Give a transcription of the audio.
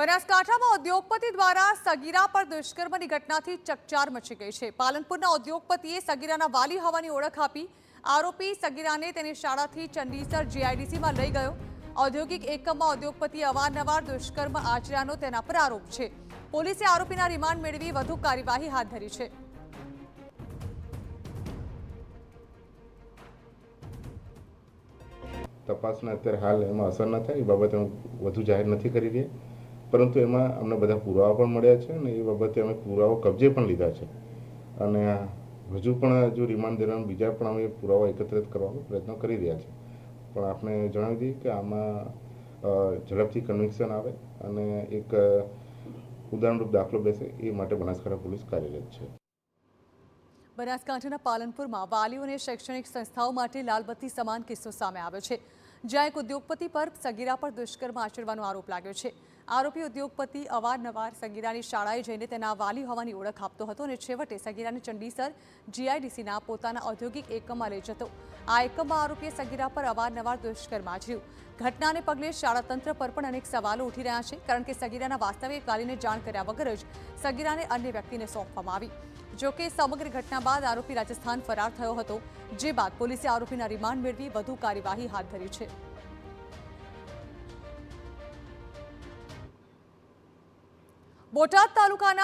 બનાસકાંઠામાં ઉદ્યોગપતિ દ્વારા સગીરા પર દુષ્કર્મની ઘટનાથી ચકચાર મચી ગઈ છે। પાલનપુરના ઉદ્યોગપતિએ સગીરાના વાલી હોવાની ઓળખ આપી આરોપી સગીરાને તેની શાળાથી ચંડીસર જીઆઈડીસીમાં લઈ ગયો। ઔદ્યોગિક એકમમાં ઉદ્યોગપતિએ અવારનવાર દુષ્કર્મ આચર્યાનો તેના પર આરોપ છે। પોલીસે આરોપીના રિમાન્ડ મેળવી વધુ કાર્યવાહી હાથ ધરી છે। તપાસના અત્યારે હાલ એમાં અસર ન થાય એ બાબતે હું વધુ જાહેર નથી કરી રહ્યા, પરંતુ એમાં અમને બધા પુરાવા પણ મળ્યા છે અને એ બાબતે અમે પુરાવો કબજે પણ લીધા છે અને હજુ રિમાન્ડ દરમિયાન બીજા પણ અમે પુરાવા એકત્રિત કરવાનો પ્રયત્ન કરી રહ્યા છે। પણ આપણે જણાવી દઈએ કે આમાં ઝડપથી કન્વિક્શન આવે અને એક ઉદાહરણરૂપ દાખલો બેસે એ માટે બનાસકાંઠા પોલીસ કાર્યરત છે। બનાસકાંઠાના પાલનપુરમાં વાલીઓને શૈક્ષણિક સંસ્થાઓ માટે લાલબત્તી સમાન કિસ્સો સામે આવ્યો છે, જ્યાં એક ઉદ્યોગપતિ પર સગીરા પર દુષ્કર્મ આચરવાનો આરોપ લાગ્યો છે। આરોપી ઉદ્યોગપતિ અવારનવાર સગીરાની શાળાએ જઈને તેના વાલી હોવાની ઓળખ આપતો હતો અને છેવટે સગીરાને ચંડીસર જીઆઈડીસીના પોતાના ઔદ્યોગિક એકમમાં લઈ જતો। આ એકમમાં આરોપીએ સગીરા પર અવારનવાર દુષ્કર્મ આચર્યું। ઘટનાને પગલે શાળા તંત્ર પર પણ અનેક સવાલો ઉઠી રહ્યા છે, કારણ કે સગીરાના વાસ્તવિક વાલીને જાણ કર્યા વગર જ સગીરાને અન્ય વ્યક્તિને સોંપવામાં આવી। જોકે સમગ્ર ઘટના બાદ આરોપી રાજસ્થાન ફરાર થયો હતો, જે બાદ પોલીસે આરોપીના રિમાન્ડ મેળવી વધુ કાર્યવાહી હાથ ધરી છે। બોટાદ તાલુકાના